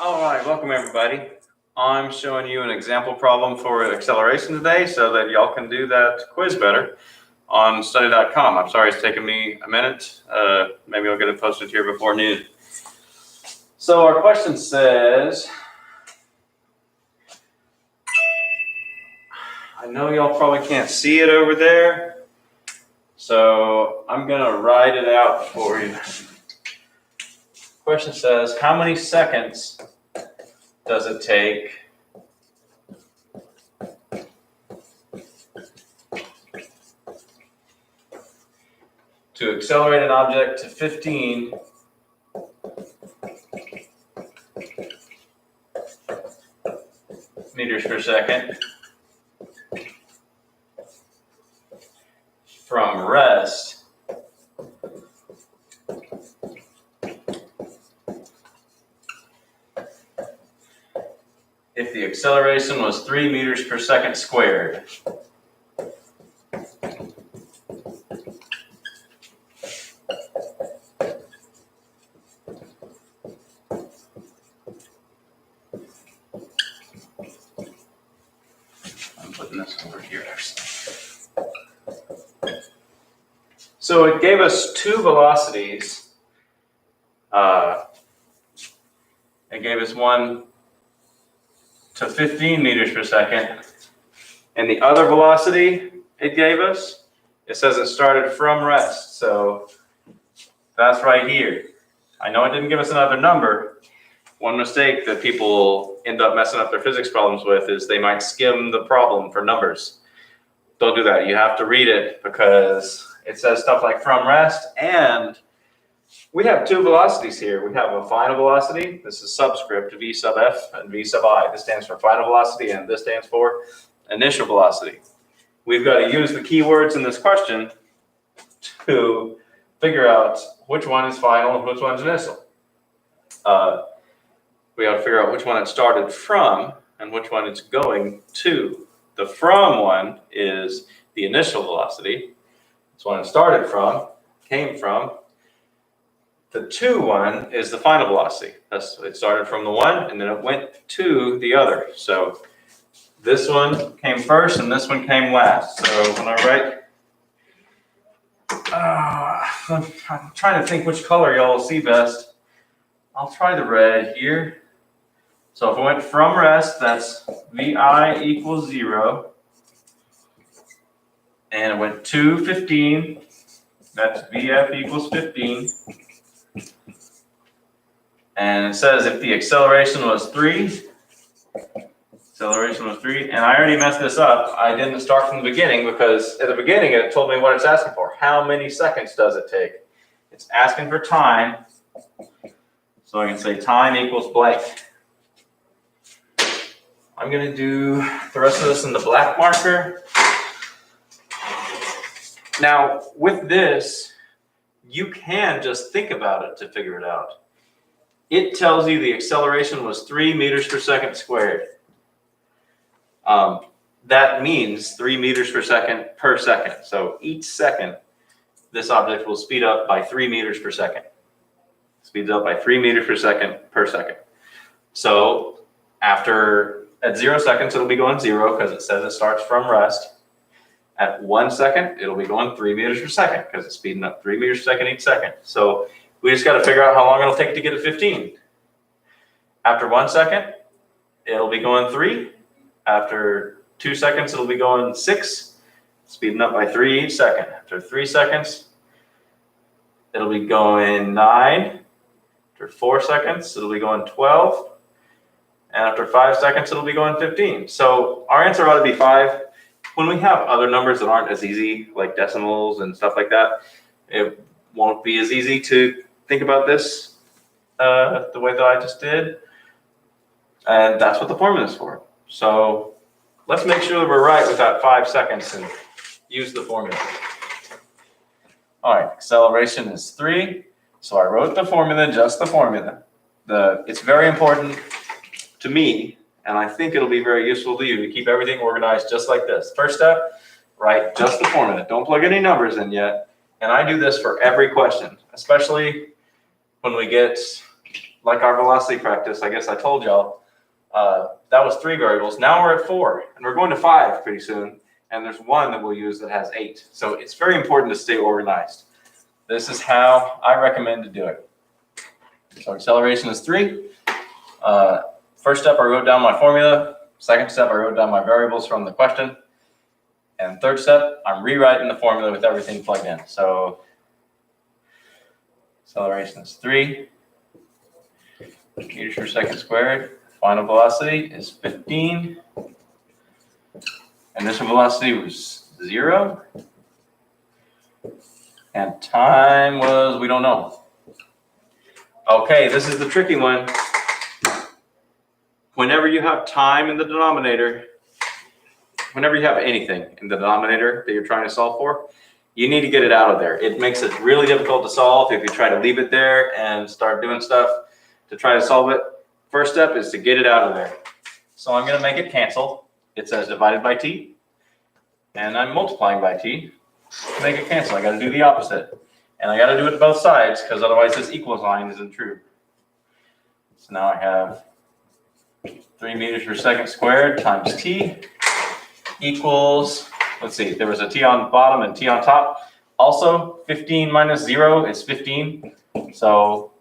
All right, welcome everybody. I'm showing you an example problem for acceleration today so that y'all can do that quiz better on study.com. I'm sorry it's taken me a minute. Maybe I'll get it posted here before noon. So our question says, I know y'all probably can't see it over there, so I'm gonna write it out for you. Question says, how many seconds does it take to accelerate an object to 15 meters per second from rest if the acceleration was 3 meters per second squared? I'm putting this over here actually. So it gave us two velocities. It gave us one to 15 meters per second. And the other velocity it gave us, it says it started from rest. So that's right here. I know it didn't give us another number. One mistake that people end up messing up their physics problems with is they might skim the problem for numbers. Don't do that. You have to read it because it says stuff like from rest, and we have two velocities here. We have a final velocity. This is subscript v sub f and v sub I. This stands for final velocity and this stands for initial velocity. We've got to use the keywords in this question to figure out which one is final and which one's initial. We got to figure out which one it started from and which one it's going to. The from one is the initial velocity. It's one it started from, came from. The to one is the final velocity. It started from the one and then it went to the other. So this one came first and this one came last. So when I write, I'm trying to think which color y'all will see best. I'll try the red here. So if it went from rest, that's VI equals 0. And it went to 15, that's VF equals 15. And it says if the acceleration was 3, and I already messed this up. I didn't start from the beginning because at the beginning it told me what it's asking for. How many seconds does it take? It's asking for time. So I can say time equals blank. I'm going to do the rest of this in the black marker. Now, with this, you can just think about it to figure it out. It tells you the acceleration was 3 meters per second squared. That means 3 meters per second. So each second, this object will speed up by 3 meters per second. Speeds up by 3 meters per second. So at 0 seconds, it'll be going 0 because it says it starts from rest. At 1 second, it'll be going 3 meters per second because it's speeding up 3 meters per second each second. So we just got to figure out how long it'll take to get to 15. After 1 second, it'll be going 3. After 2 seconds, it'll be going 6, speeding up by 3 each second. After 3 seconds, it'll be going 9. After 4 seconds, it'll be going 12. And after 5 seconds, it'll be going 15. So our answer ought to be 5. When we have other numbers that aren't as easy, like decimals and stuff like that, it won't be as easy to think about this the way that I just did. And that's what the formula is for. So let's make sure that we're right with that 5 seconds and use the formula. All right, acceleration is 3. So I wrote the formula, just the formula. It's very important to me, and I think it'll be very useful to you to keep everything organized just like this. First step, write just the formula. Don't plug any numbers in yet. And I do this for every question, especially when we get like our velocity practice, I guess I told y'all, that was 3 variables. Now we're at 4, and we're going to 5 pretty soon. And there's one that we'll use that has 8. So it's very important to stay organized. This is how I recommend to do it. So acceleration is 3. First step, I wrote down my formula. Second step, I wrote down my variables from the question. And third step, I'm rewriting the formula with everything plugged in. So acceleration is 3 meters per second squared. Final velocity is 15. Initial velocity was 0. And time was, we don't know. Okay, this is the tricky one. Whenever you have time in the denominator, whenever you have anything in the denominator that you're trying to solve for, you need to get it out of there. It makes it really difficult to solve if you try to leave it there and start doing stuff to try to solve it. First step is to get it out of there. So I'm going to make it cancel. It says divided by t, and I'm multiplying by t to make it cancel. I got to do the opposite, and I got to do it to both sides because otherwise this equal sign isn't true. So now I have 3 meters per second squared times t equals, let's see, there was a t on bottom and t on top. Also, 15 minus 0 is 15. So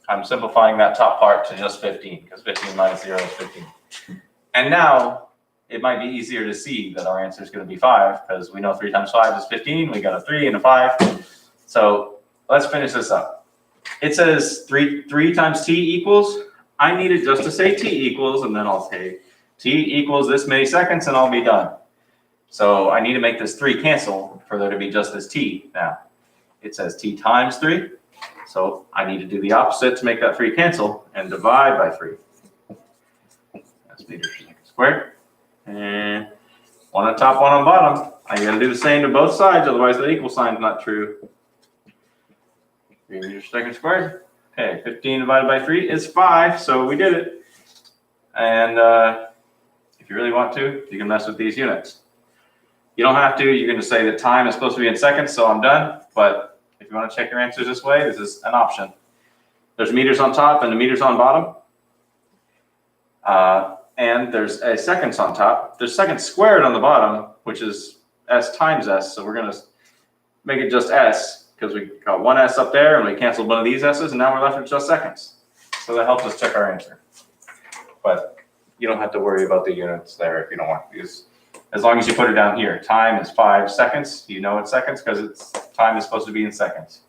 I'm simplifying that top part to just 15 because 15 minus 0 is 15. And now it might be easier to see that our answer is going to be 5 because we know 3 times 5 is 15. We got a 3 and a 5. So let's finish this up. It says 3 times t equals. I need it just to say t equals, and then I'll say t equals this many seconds, and I'll be done. So I need to make this 3 cancel for there to be just this t now. It says t times 3. So I need to do the opposite to make that 3 cancel and divide by 3. That's meters per second squared. And one on top, one on bottom. I got to do the same to both sides, otherwise the equal sign is not true. 3 meters per second squared. Okay, 15 divided by 3 is 5, so we did it. And if you really want to, you can mess with these units. You don't have to. You can just say that time is supposed to be in seconds, so I'm done. But if you want to check your answers this way, this is an option. There's meters on top and the meters on bottom. And there's a seconds on top. There's seconds squared on the bottom, which is s times s. So we're going to make it just s because we got one s up there and we canceled one of these s's, and now we're left with just seconds. So that helps us check our answer. But you don't have to worry about the units there if you don't want to use. As long as you put it down here, time is 5 seconds. You know it's seconds because time is supposed to be in seconds.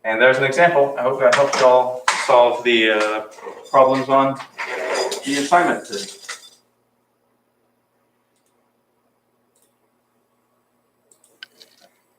And there's an example. I hope that helps you all solve the problems on the assignment today.